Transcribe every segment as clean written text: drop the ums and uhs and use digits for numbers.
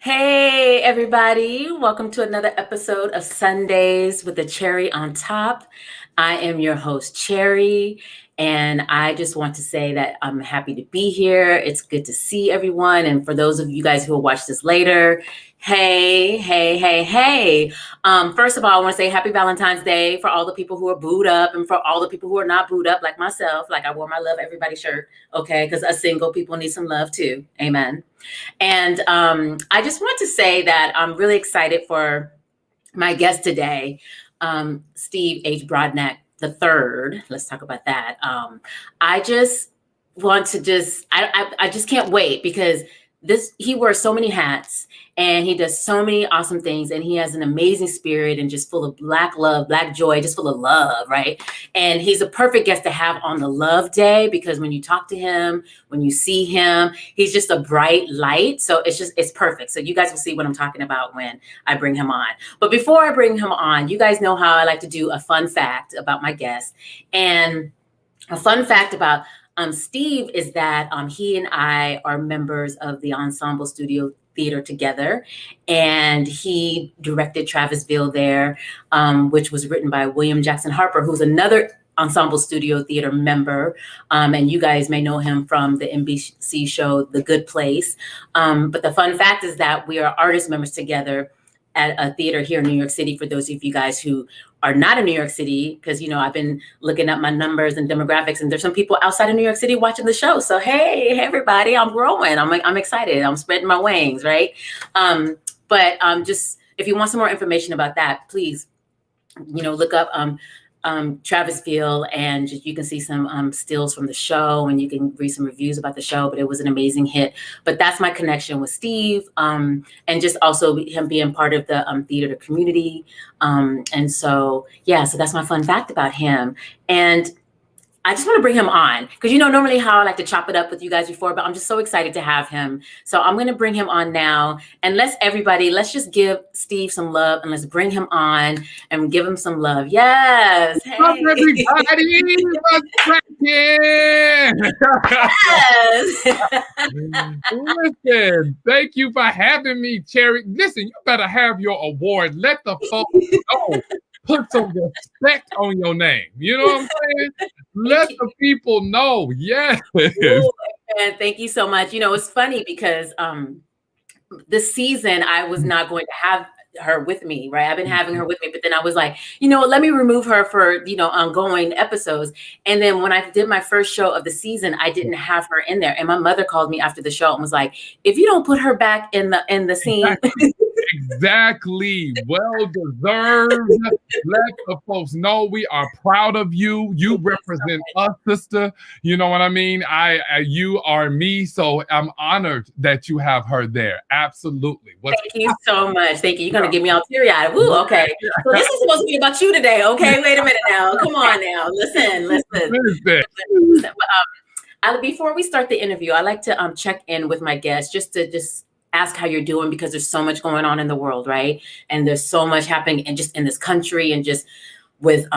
Hey, everybody. Welcome to another episode of Sundays with the Cherry on Top. I am your host, Cherry, and I just want to say that I'm happy to be here. It's good to see everyone. And for those of you guys who will watch this later, hey. First of all, I want to say happy Valentine's Day for all the people who are booed up and for all the people who are not booed up, like myself. Like I wore my Love Everybody shirt, okay? Because us single people need some love too. Amen. And I just want to say that I'm really excited for my guest today, Steve H. Broadnax the third. Let's talk about that. I just want to I just can't wait because he wears so many hats and he does so many awesome things and he has an amazing spirit and just full of black love, black joy, just full of love, right? And he's a perfect guest to have on the love day because when you talk to him, when you see him, he's just a bright light. So it's perfect. So you guys will see what I'm talking about when I bring him on. But before I bring him on, you guys know how I like to do a fun fact about my guest. And a fun fact about Steve is that he and I are members of the Ensemble Studio Theater together, and he directed Travisville there, which was written by William Jackson Harper, who's another Ensemble Studio Theater member, and you guys may know him from the NBC show The Good Place. But the fun fact is that we are artist members together at a theater here in New York City. For those of you guys who are not in New York City, because I've been looking at my numbers and demographics, and there's some people outside of New York City watching the show. So hey everybody, I'm growing. I'm excited. I'm spreading my wings, right? But just if you want some more information about that, please, look up Travisville, and you can see some stills from the show, and you can read some reviews about the show. But it was an amazing hit. But that's my connection with Steve, and just also him being part of the theater community. And so that's my fun fact about him. And I just want to bring him on because normally how I like to chop it up with you guys before, but I'm just so excited to have him. So I'm going to bring him on now, and let's just give Steve some love, and let's bring him on and give him some love. Yes. Hey. What's up, everybody? What's cracking? Yes. Listen, thank you for having me, Cherry. Listen, you better have your award. Let the folks know. Put some respect on your name. You know what I'm saying? Let the people know. Yes. Ooh, and thank you so much. It's funny because this season I was not going to have her with me, right? I've been having her with me, but then I was like, let me remove her for, ongoing episodes. And then when I did my first show of the season, I didn't have her in there. And my mother called me after the show and was like, if you don't put her back in the scene. Exactly. Well deserved. Let the folks know we are proud of you. You represent us, sister. You know what I mean? You are me. So I'm honored that you have her there. Absolutely. Thank you so much. Thank you. You're going to get me all teary-eyed. Woo, okay. So this is supposed to be about you today. Okay. Wait a minute now. Come on now. Listen. Before we start the interview, I like to check in with my guests just to ask how you're doing, because there's so much going on in the world, right? And there's so much happening and just in this country, and just with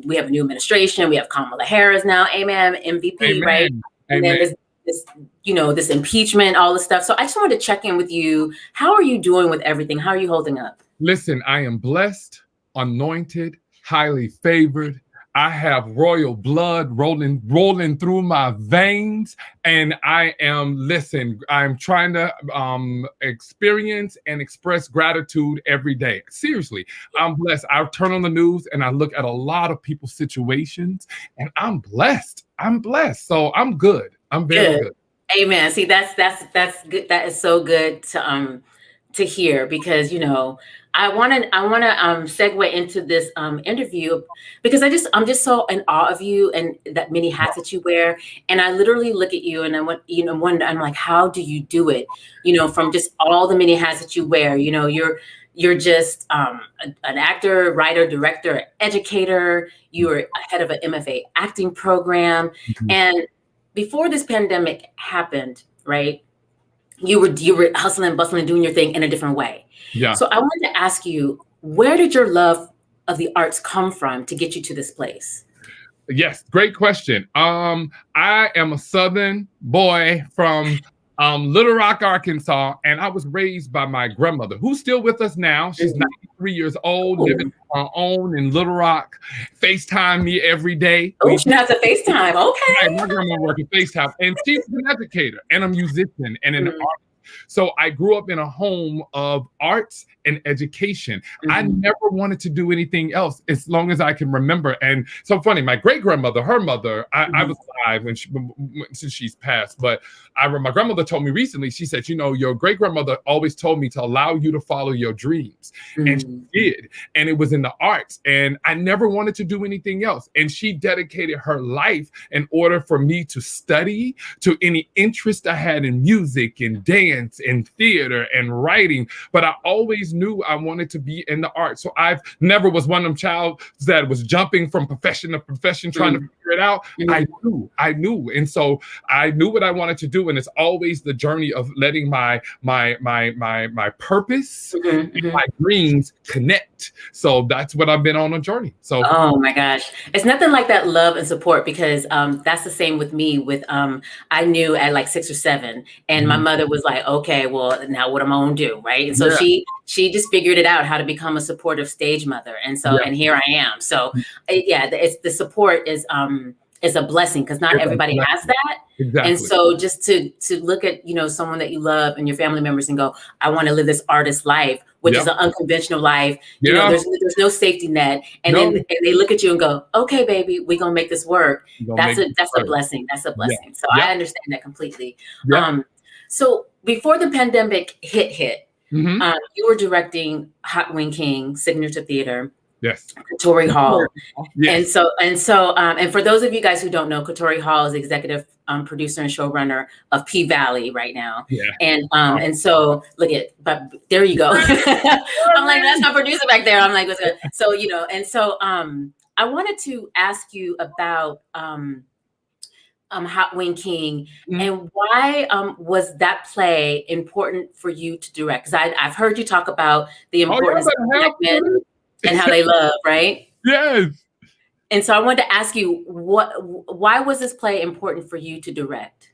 we have a new administration, we have Kamala Harris now, amen, MVP, amen. Right? And then there's this impeachment, all this stuff. So I just wanted to check in with you. How are you doing with everything? How are you holding up? Listen, I am blessed, anointed, highly favored. I have royal blood rolling through my veins, and I'm trying to experience and express gratitude every day. Seriously, I'm blessed. I turn on the news and I look at a lot of people's situations, and I'm blessed. So I'm good. I'm very good. Amen. See, that's good. That is so good to hear, because I want to segue into this interview because I'm just so in awe of you and that many hats that you wear. And I literally look at you and I wonder, I'm like, how do you do it? From just all the many hats that you wear. You're just an actor, writer, director, educator. You were head of an MFA acting program, and before this pandemic happened, right? You were hustling, bustling, doing your thing in a different way. Yeah. So I wanted to ask you, where did your love of the arts come from to get you to this place? Yes, great question. I am a Southern boy from Little Rock, Arkansas, and I was raised by my grandmother, who's still with us now. She's 93 years old, living on her own in Little Rock. FaceTime me every day. Oh, she has a FaceTime. Okay. My grandma worked at FaceTime, and she's an educator and a musician and an artist. So I grew up in a home of arts and education. I never wanted to do anything else as long as I can remember. And so funny, my great grandmother, her mother, I was alive since she's passed, but my grandmother told me recently, she said, your great grandmother always told me to allow you to follow your dreams. And she did. And it was in the arts. And I never wanted to do anything else. And she dedicated her life in order for me to study, to any interest I had in music and dance and theater and writing. But I always knew I wanted to be in the arts. So I've never was one of them child that was jumping from profession to profession, trying to figure it out. I knew. And so I knew what I wanted to do. And it's always the journey of letting my purpose and my dreams connect. So that's what I've been on a journey. So oh my gosh, it's nothing like that love and support, because that's the same with me. With I knew at like 6 or 7, and my mother was like, okay, well, now what am I gonna do, right? And so she just figured it out how to become a supportive stage mother, and so and here I am. So it's the support is a blessing, because not everybody has that. Exactly. And so just to look at someone that you love and your family members and go, I want to live this artist life, which is an unconventional life. There's no safety net, and then they look at you and go, okay, baby, we're gonna make this work. That's a blessing. That's a blessing. So I understand that completely. So before the pandemic hit, you were directing Hot Wing King Signature Theater. Yes. Katori Hall. Yes. And for those of you guys who don't know, Katori Hall is executive producer and showrunner of P-Valley right now. Yeah. And so but there you go. I'm like, that's my producer back there. I'm like, what's good? So, I wanted to ask you about Hot Wing King and why was that play important for you to direct? Because I've heard you talk about the importance of Black men and how they love, right? Yes. And so I wanted to ask you, why was this play important for you to direct?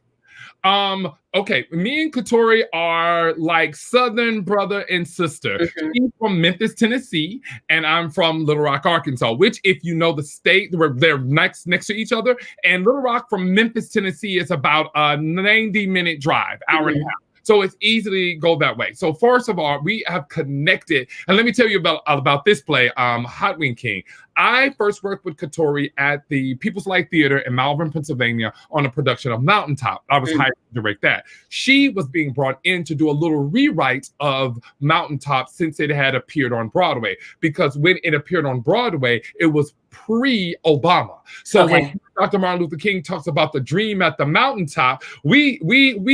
Okay, me and Katori are like Southern brother and sister. She's from Memphis, Tennessee, and I'm from Little Rock, Arkansas, which, if you know the state, they're next to each other. And Little Rock from Memphis, Tennessee is about a 90-minute drive, hour and a half. So it's easily go that way. So first of all, we have connected. And let me tell you about this play, Hot Wing King. I first worked with Katori at the People's Light Theater in Malvern, Pennsylvania on a production of Mountaintop. I was hired to direct that. She was being brought in to do a little rewrite of Mountaintop since it had appeared on Broadway. Because when it appeared on Broadway, it was pre-Obama. So when Dr. Martin Luther King talks about the dream at the mountaintop, we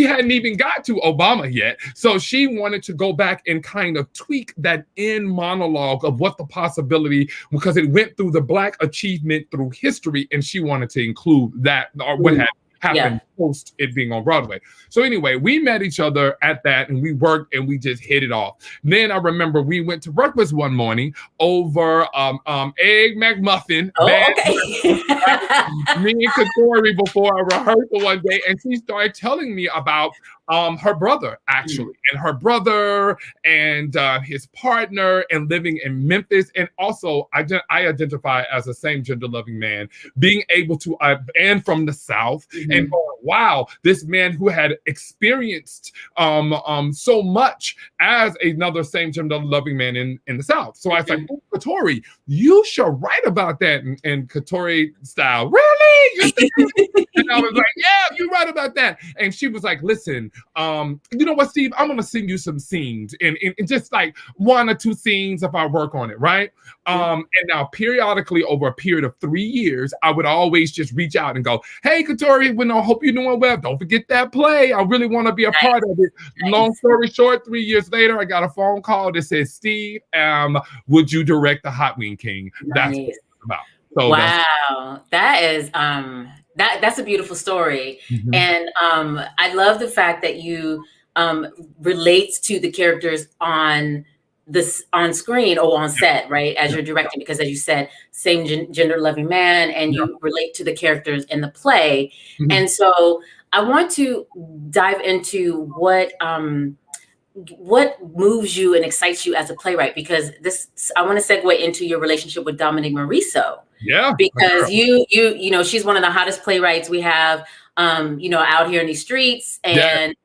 hadn't even got to Obama yet. So she wanted to go back and kind of tweak that end monologue of what the possibility, because it went through the Black achievement through history, and she wanted to include that, or what had happened post it being on Broadway. So anyway, we met each other at that, and we worked, and we just hit it off. Then I remember we went to breakfast one morning over Egg McMuffin. Me and Katori before a rehearsal one day, and she started telling me about her brother, actually, and her brother and his partner, and living in Memphis. And also, I identify as a same gender loving man, being able to, and from the South, and going, wow, this man who had experienced so much as another same gender loving man in the South. So I was like, oh, Katori, you should write about that in Katori style. Really? And I was like, yeah, you write about that. And she was like, listen, you know what, Steve, I'm going to send you some scenes and just like 1 or 2 scenes if I work on it, right? And now periodically over a period of 3 years, I would always just reach out and go, hey, Katori, I hope you're doing well. Don't forget that play. I really want to be a part of it. Long story short, 3 years later, I got a phone call that says, Steve, would you direct the Hot Wing King? That's what it's about. So wow, that is that's a beautiful story. And I love the fact that you relates to the characters on screen or on set, right, as you're directing, because as you said, same gender loving man, and you relate to the characters in the play. And so I want to dive into what moves you and excites you as a playwright, because I want to segue into your relationship with Dominique Morisseau. Yeah, because you know, she's one of the hottest playwrights we have, you know, out here in these streets, and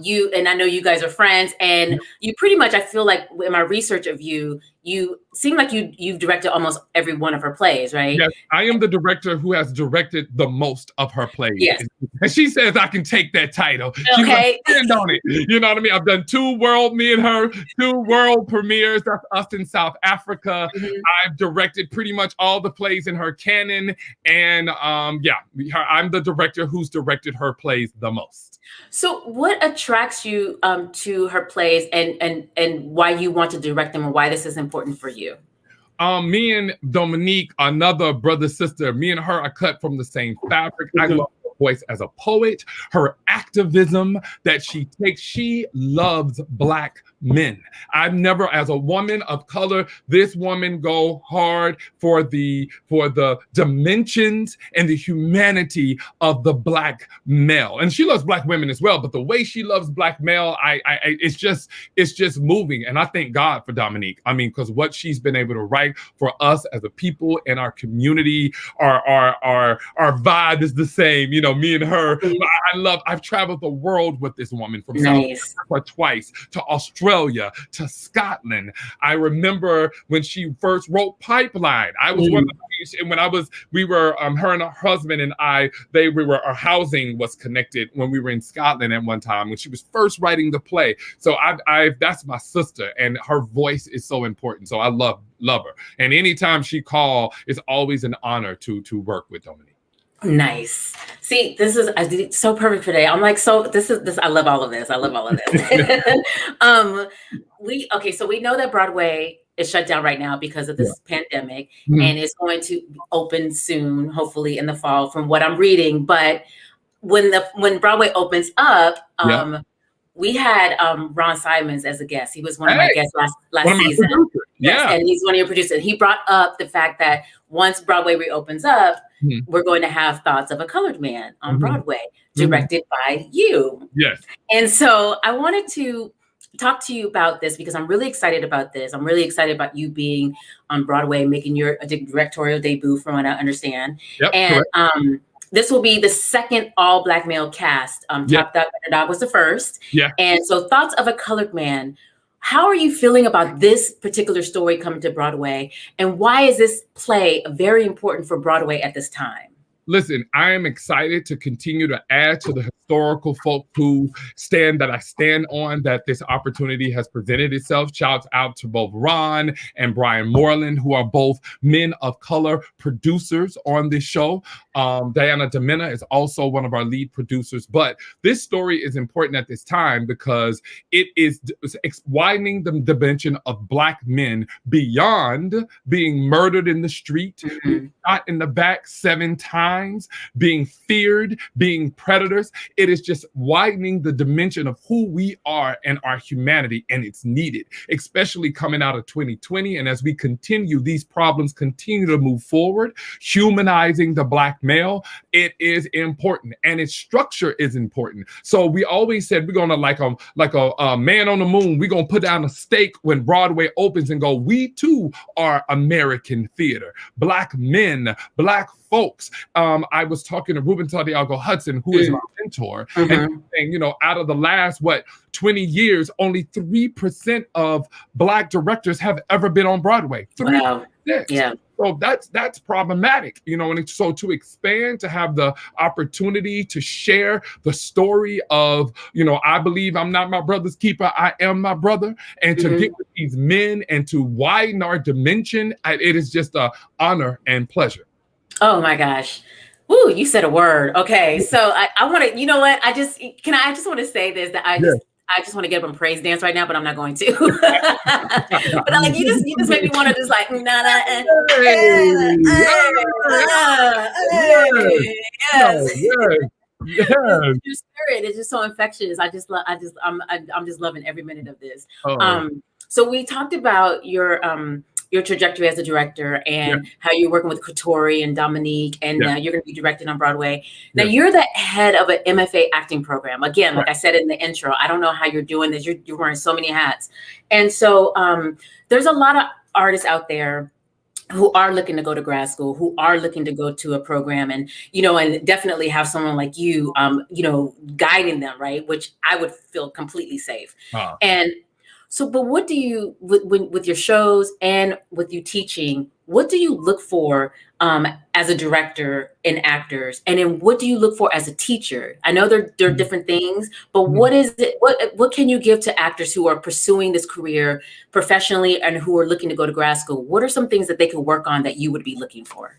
you and I know you guys are friends, and you pretty much, I feel like in my research of you, you seem like you've directed almost every one of her plays, right? Yes, I am the director who has directed the most of her plays. Yes. And she says I can take that title. She's Okay. like, stand on it. You know what I mean? I've done two world premieres. That's us in South Africa. I've directed pretty much all the plays in her canon. And I'm the director who's directed her plays the most. So what attracts you to her plays, and why you want to direct them, and why this is important for you? Me and Dominique, another brother sister, me and her are cut from the same fabric. I love her voice as a poet, her activism that she takes. She loves Black men. I've never, as a woman of color, this woman go hard for the dimensions and the humanity of the Black male. And she loves Black women as well, but the way she loves Black male, it's just moving. And I thank God for Dominique. I mean, because what she's been able to write for us as a people in our community, our vibe is the same. You know, me and her. I've traveled the world with this woman, from South Africa twice to Australia to Scotland. I remember when she first wrote Pipeline. I was one of the, when we were her and her husband and I, our housing was connected when we were in Scotland at one time when she was first writing the play. So that's my sister, and her voice is so important. So I love her. And anytime she calls, it's always an honor to work with Dominique. Nice. See, this is so perfect for today. I'm like, this. I love all of this. I love all of this. So we know that Broadway is shut down right now because of this pandemic, and it's going to open soon, hopefully in the fall, from what I'm reading. But when Broadway opens up, we had Ron Simons as a guest. He was one of my guests last season. Yes, and he's one of your producers. He brought up the fact that once Broadway reopens up, we're going to have Thoughts of a Colored Man on Broadway, directed by you. Yes. And so I wanted to talk to you about this because I'm really excited about this. I'm really excited about you being on Broadway, making your directorial debut, from what I understand. Yep, and this will be the second all Black male cast. Top Dog Underdog was the first. Yeah. And so Thoughts of a Colored Man. How are you feeling about this particular story coming to Broadway? And why is this play very important for Broadway at this time? Listen, I am excited to continue to add to the historical folk who I stand on, that this opportunity has presented itself. Shouts out to both Ron and Brian Moreland, who are both men of color producers on this show. Diana Demena is also one of our lead producers. But this story is important at this time because it's widening the dimension of Black men beyond being murdered in the street, shot in the back 7 times, being feared, being predators. It is just widening the dimension of who we are and our humanity, and it's needed, especially coming out of 2020. And as we continue, these problems continue to move forward, humanizing the Black male, it is important, and its structure is important. So we always said we're gonna, like a man on the moon, we're gonna put down a stake when Broadway opens and go, we too are American theater. Black men, Black folks. I was talking to Ruben Santiago Hudson, who is my mentor, and saying, you know, out of the last 20 years, only 3% of Black directors have ever been on Broadway. 3%. Wow. Yeah. So that's problematic, you know. And so to expand, to have the opportunity to share the story of, you know, I believe I'm not my brother's keeper, I am my brother, and to get with these men and to widen our dimension, it is just an honor and pleasure. Oh my gosh. Woo, you said a word. Okay. So I want to, you know what? I just want to say this, that I just want to get up and praise dance right now, but I'm not going to. But like, you just made me want to just like, your spirit is just so infectious. I'm just loving every minute of this. So we talked about your your trajectory as a director and how you're working with Katori and Dominique, and now you're going to be directing on Broadway. Now you're the head of an MFA acting program. Again, like I said in the intro, I don't know how you're doing this. You're wearing so many hats. And so there's a lot of artists out there who are looking to go to grad school, who are looking to go to a program, and, you know, and definitely have someone like you, you know, guiding them, right? Which I would feel completely safe. And so, but what do you, with your shows and with you teaching, what do you look for as a director in actors? And then what do you look for as a teacher? I know there are different things, but what is it? What can you give to actors who are pursuing this career professionally and who are looking to go to grad school? What are some things that they could work on that you would be looking for?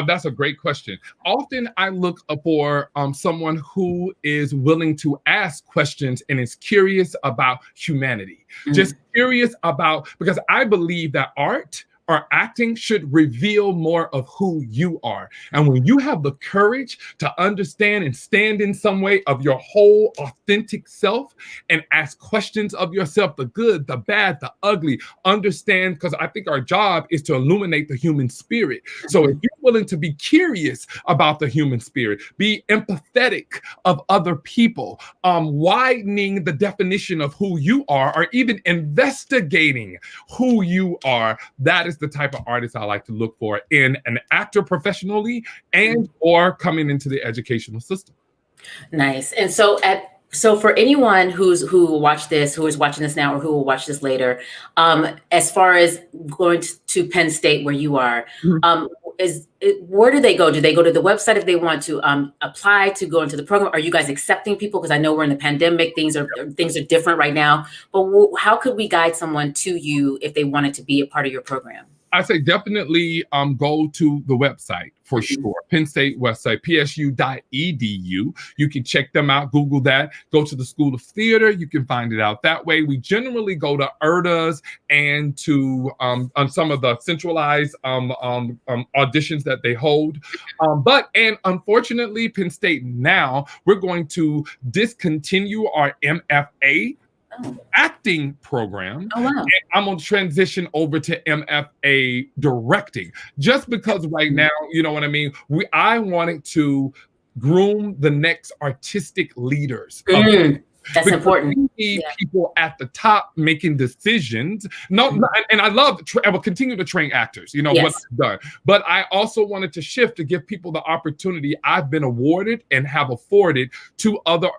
That's a great question. Often I look for someone who is willing to ask questions and is curious about humanity. Just curious about, because I believe that art or acting should reveal more of who you are. And when you have the courage to understand and stand in some way of your whole authentic self and ask questions of yourself, the good, the bad, the ugly, understand, because I think our job is to illuminate the human spirit. So if you're willing to be curious about the human spirit, be empathetic of other people, widening the definition of who you are, or even investigating who you are, that is the type of artist I like to look for in an actor professionally and or coming into the educational system. Nice. And so for anyone who will watch this, who is watching this now or who will watch this later, as far as going to Penn State where you are, where do they go? Do they go to the website if they want to apply to go into the program? Are you guys accepting people? Because I know we're in the pandemic, things are different right now. But how could we guide someone to you if they wanted to be a part of your program? I say definitely go to the website for sure. Penn State website, psu.edu. You can check them out, Google that, go to the School of Theater. You can find it out that way. We generally go to ERDAs and to on some of the centralized auditions that they hold. And unfortunately, Penn State now, we're going to discontinue our MFA acting program. Oh, wow. And I'm going to transition over to MFA directing, just because right now, you know what I mean? I wanted to groom the next artistic leaders. That's important. We need people at the top making decisions. And I love, I will continue to train actors, you know, what I've done. But I also wanted to shift to give people the opportunity I've been awarded and have afforded to other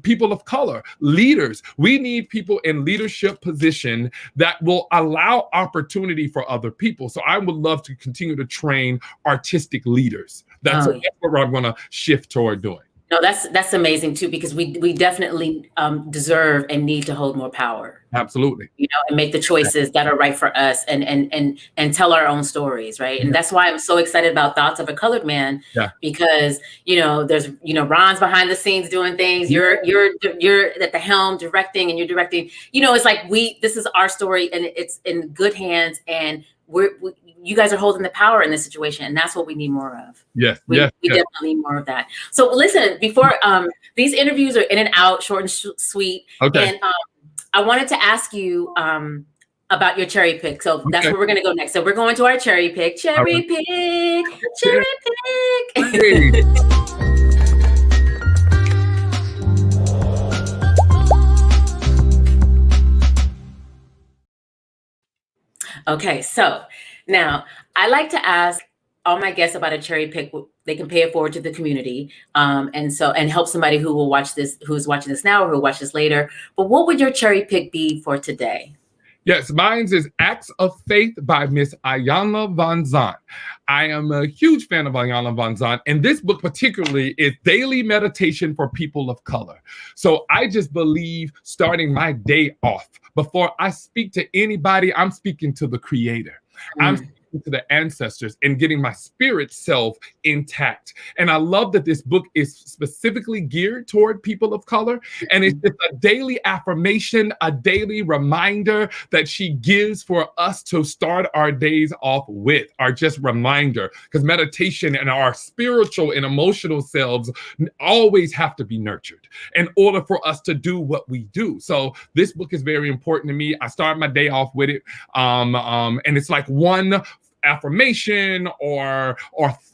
people of color, leaders. We need people in leadership position that will allow opportunity for other people. So I would love to continue to train artistic leaders. That's what I'm going to shift toward doing. No, that's amazing too, because we definitely deserve and need to hold more power. Absolutely. You know, and make the choices that are right for us and tell our own stories, right? And that's why I'm so excited about Thoughts of a Colored Man, because, you know, there's, you know, Ron's behind the scenes doing things. You're at the helm directing, and you're directing. You know, it's like this is our story, and it's in good hands, and you guys are holding the power in this situation, and that's what we need more of. We definitely need more of that. So listen, before these interviews are in and out, short and sweet. Okay. And I wanted to ask you about your cherry pick. So that's where we're going to go next. So we're going to our cherry pick. Cherry pick. Okay, so now I like to ask all my guests about a cherry pick. They can pay it forward to the community, and help somebody who will watch this, who's watching this now or who will watch this later. But what would your cherry pick be for today? Yes, mine is Acts of Faith by Miss Iyanla Vanzant. I am a huge fan of Iyanla Vanzant, and this book particularly is daily meditation for people of color. So I just believe starting my day off, before I speak to anybody, I'm speaking to the Creator. I'm speaking to the ancestors and getting my spirit self intact. And I love that this book is specifically geared toward people of color. And it's just a daily affirmation, a daily reminder that she gives for us to start our days off with, our just reminder. Because meditation and our spiritual and emotional selves always have to be nurtured in order for us to do what we do. So this book is very important to me. I start my day off with it. And it's like one affirmation or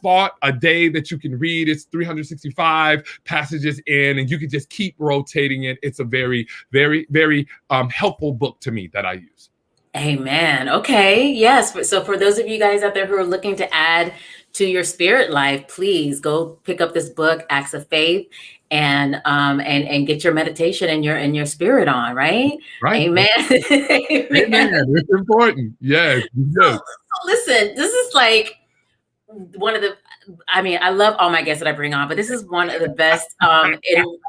thought a day that you can read. It's 365 passages in, and you can just keep rotating it. It's a very, very, very helpful book to me that I use. Amen. Okay. Yes. So for those of you guys out there who are looking to add to your spirit life, please go pick up this book, Acts of Faith, and get your meditation and your spirit on, right? Right. Amen. Amen. It's important. Yes. So listen, this is like one of the, I mean, I love all my guests that I bring on, but this is one of the best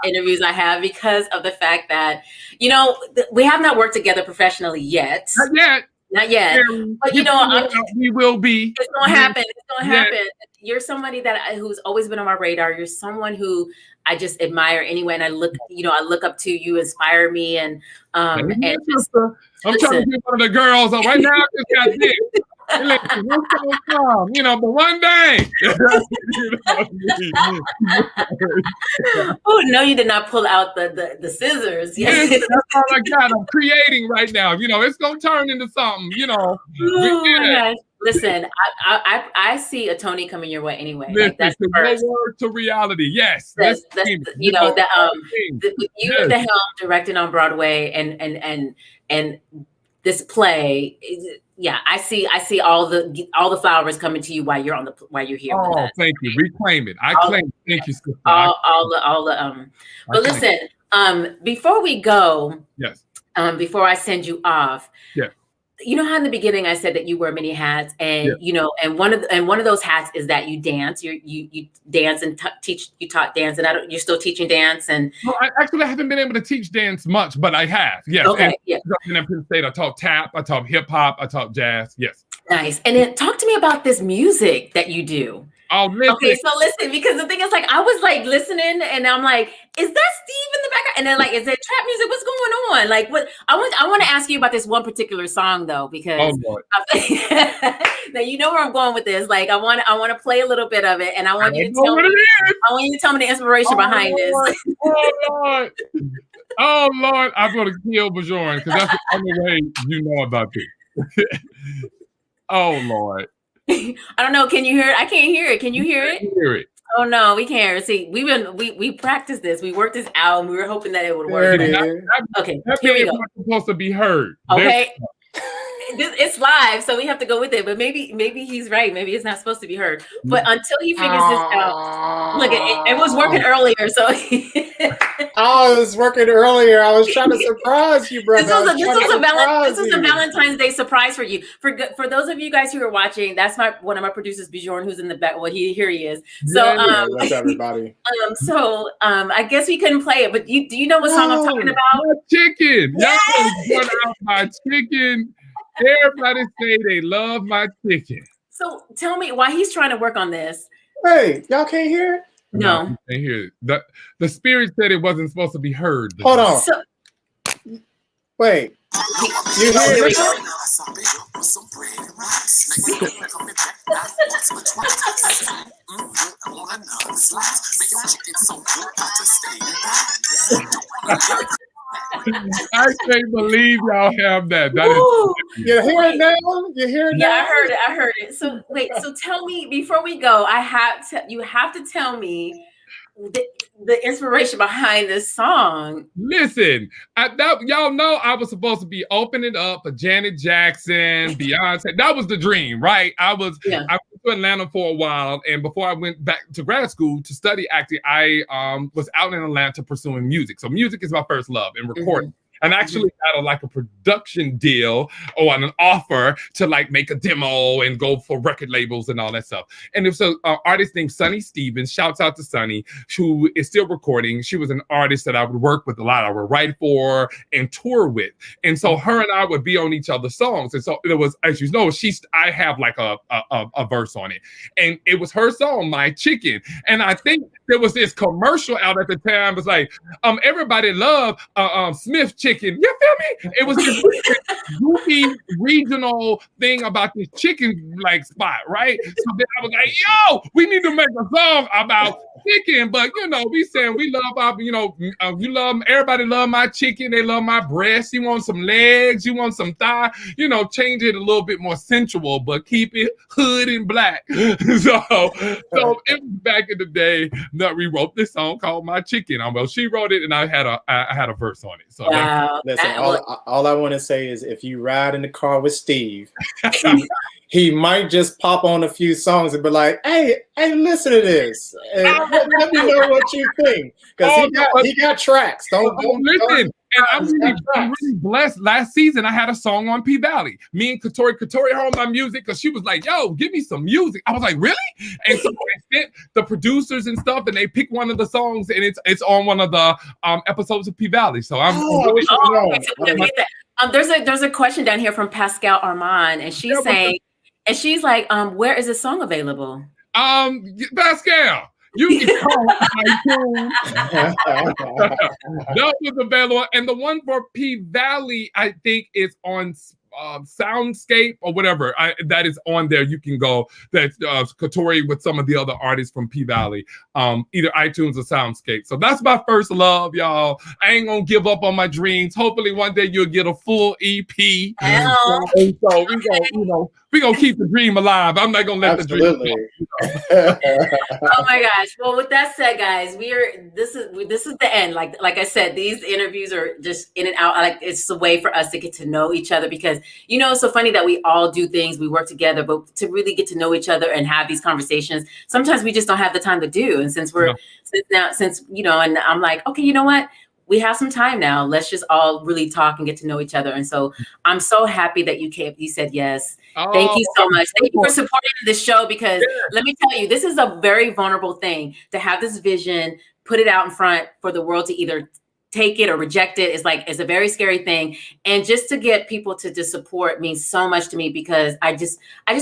interviews I have because of the fact that, you know, we have not worked together professionally yet. Not yet. Not yet. But you know, we will be. It's gonna happen. It's gonna happen. You're somebody who's always been on my radar. You're someone who I just admire anyway, and I look up to. You inspire me, and I'm trying to be one of the girls. Right now, I just got this. Listen, you know, but one day. Oh no, you did not pull out the scissors. Yes, that's all I got. I'm creating right now. You know, it's gonna turn into something. You know. Oh, listen, I see a Tony coming your way anyway. Listen, like that's the first word to reality. Yes, that's you know that you at the helm directing on Broadway and this play. Yeah, I see all the flowers coming to you while you're here. Oh, with us. Thank you. Reclaim it. I claim it. Thank you, sister. But listen, before we go, yes. Before I send you off, yeah. You know how in the beginning I said that you wear many hats, and you know, and one of those hats is that you dance. You dance and teach. You taught dance, and you're still teaching dance. And well, I haven't been able to teach dance much, but I have. Yes. Okay. In Penn State, I taught tap. I taught hip hop. I taught jazz. Yes. Nice. And then talk to me about this music that you do. Oh, listen. Okay, so listen, because the thing is, like, I was like listening, and I'm like, is that Steve in the background? And then, like, is it trap music? What's going on? Like, what? I want to ask you about this one particular song, though, because now you know where I'm going with this. Like, I want to play a little bit of it, and I want you to tell me the inspiration behind this. Oh Lord, I'm gonna kill Bajorn because that's the only way you know about this. Oh Lord. I don't know. Can you hear it? I can't hear it. Can you hear it? Hear it. Oh no, we can't. See, we practiced this. We worked this out, and we were hoping that it would work. Okay, here we go. It's supposed to be heard. Okay, it's live, so we have to go with it. But maybe he's right. Maybe it's not supposed to be heard. But until he figures this out, look, it was working earlier. So oh, it was working earlier. I was trying to surprise you, brother. This was a Valentine's Day surprise for you. For those of you guys who are watching, that's one of my producers, Bjorn, who's in the back. Well, here he is. So that's everybody. So I guess we couldn't play it, but do you know what song I'm talking about? My chicken. Y'all put out my chicken. Everybody say they love my chicken. So tell me why he's trying to work on this. Hey, y'all can't hear it? No. You can't hear it. The spirit said it wasn't supposed to be heard. Hold on. Wait. You hear it? I can't believe y'all have that. You hear it now? You hear it now? Yeah, I heard it. So wait, so tell me before we go, you have to tell me the inspiration behind this song. Listen, y'all know I was supposed to be opening up for Janet Jackson, Beyonce. That was the dream, right? I went to Atlanta for a while, and before I went back to grad school to study acting, I was out in Atlanta pursuing music. So music is my first love and recording. and actually got like a production deal or an offer to like make a demo and go for record labels and all that stuff. And it was an artist named Sunny Stevens. Shouts out to Sunny, who is still recording. She was an artist that I would work with a lot. I would write for and tour with. And so her and I would be on each other's songs. And so it was, as you know, I have like a verse on it. And it was her song, My Chicken. And I think there was this commercial out at the time. It was like, everybody loved Smith Chicken. You feel me? It was this goofy regional thing about this chicken like spot, right? So then I was like, yo, we need to make a song about chicken. But you know, we saying we love our, you know, you love, everybody love my chicken. They love my breast. You want some legs? You want some thigh? You know, change it a little bit more sensual, but keep it hood and black. so it was back in the day that we wrote this song called My Chicken. Well, she wrote it and I had a verse on it. So wow. Listen, all I want to say is if you ride in the car with Steve, he might just pop on a few songs and be like, hey, listen to this. And let me know what you think. Because he got tracks. Don't listen. And I'm really blessed. Last season, I had a song on P Valley. Me and Katori heard my music because she was like, yo, give me some music. I was like, really? And so I sent the producers and stuff, and they picked one of the songs, and it's on one of the episodes of P Valley. So I'm there's a question down here from Pascal Armand, and she's saying, and she's like, where is this song available? Pascal. You can call iTunes. That was available. And the one for P Valley, I think, is on Soundscape or whatever. That is on there. You can go. That's Katori with some of the other artists from P Valley, either iTunes or Soundscape. So that's my first love, y'all. I ain't gonna give up on my dreams. Hopefully one day you'll get a full EP. And so we gonna keep the dream alive. I'm not gonna let the dream go. Oh my gosh. Well, with that said, guys, this is the end. Like I said, these interviews are just in and out. Like it's a way for us to get to know each other because it's so funny that we all do things, we work together, but to really get to know each other and have these conversations, sometimes we just don't have the time to do. And since and I'm like, okay, you know what? We have some time now. Let's just all really talk and get to know each other. And so I'm so happy that you came. You said yes. Thank you so much. Thank you for supporting this show because let me tell you, this is a very vulnerable thing to have this vision, put it out in front for the world to either take it or reject it. It's a very scary thing. And just to get people to just support means so much to me because I just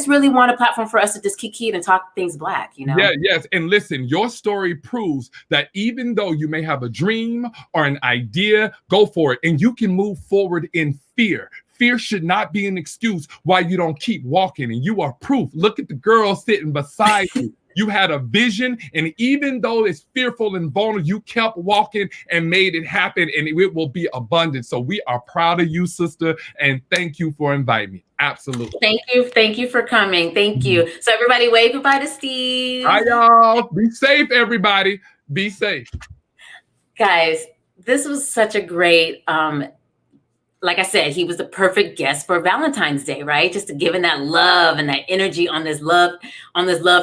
really want a platform for us to just keep and talk things black, Yeah, yes. And listen, your story proves that even though you may have a dream or an idea, go for it. And you can move forward in fear. Fear should not be an excuse why you don't keep walking. And you are proof. Look at the girl sitting beside you. You had a vision, and even though it's fearful and vulnerable, you kept walking and made it happen, and it will be abundant. So we are proud of you, sister, and thank you for inviting me. Absolutely. Thank you for coming. Thank you. So everybody wave goodbye to Steve. Hi, y'all. Be safe, everybody. Be safe. Guys, this was such a great like I said, he was the perfect guest for Valentine's Day, right? Just to giving that love and that energy on this love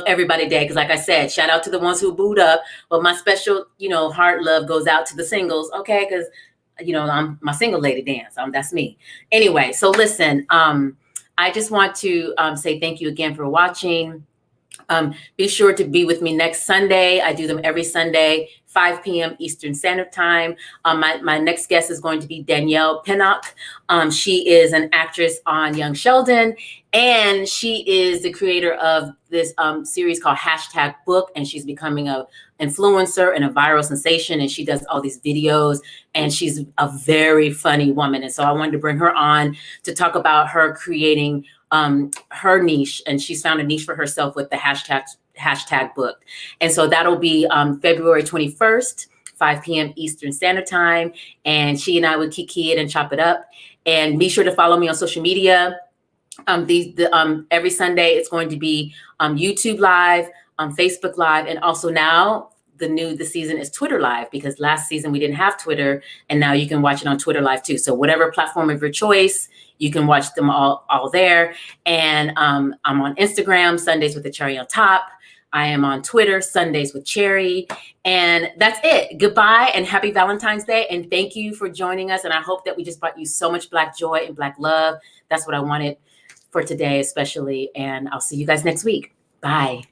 everybody day. Because like I said, shout out to the ones who booed up. But my special, heart love goes out to the singles, okay? Because, I'm my single lady dance. That's me. Anyway, so listen, I just want to say thank you again for watching. Be sure to be with me next Sunday. I do them every Sunday, 5 p.m. Eastern Standard Time. My next guest is going to be Danielle Pinnock. She is an actress on Young Sheldon, and she is the creator of this series called #Book, and she's becoming an influencer and a viral sensation, and she does all these videos, and she's a very funny woman. And so I wanted to bring her on to talk about her creating her niche, and she's found a niche for herself with the #book. And so that'll be February 21st, 5 p.m. Eastern Standard Time. And she and I would kiki it and chop it up. And be sure to follow me on social media. Every Sunday, it's going to be YouTube Live, Facebook Live, and also now the season is Twitter Live, because last season we didn't have Twitter, and now you can watch it on Twitter Live too. So whatever platform of your choice, you can watch them all there. And I'm on Instagram, Sundays with the Cherry on Top. I am on Twitter, Sundays with Cherry. And that's it. Goodbye and happy Valentine's Day. And thank you for joining us. And I hope that we just brought you so much Black joy and Black love. That's what I wanted for today, especially. And I'll see you guys next week. Bye.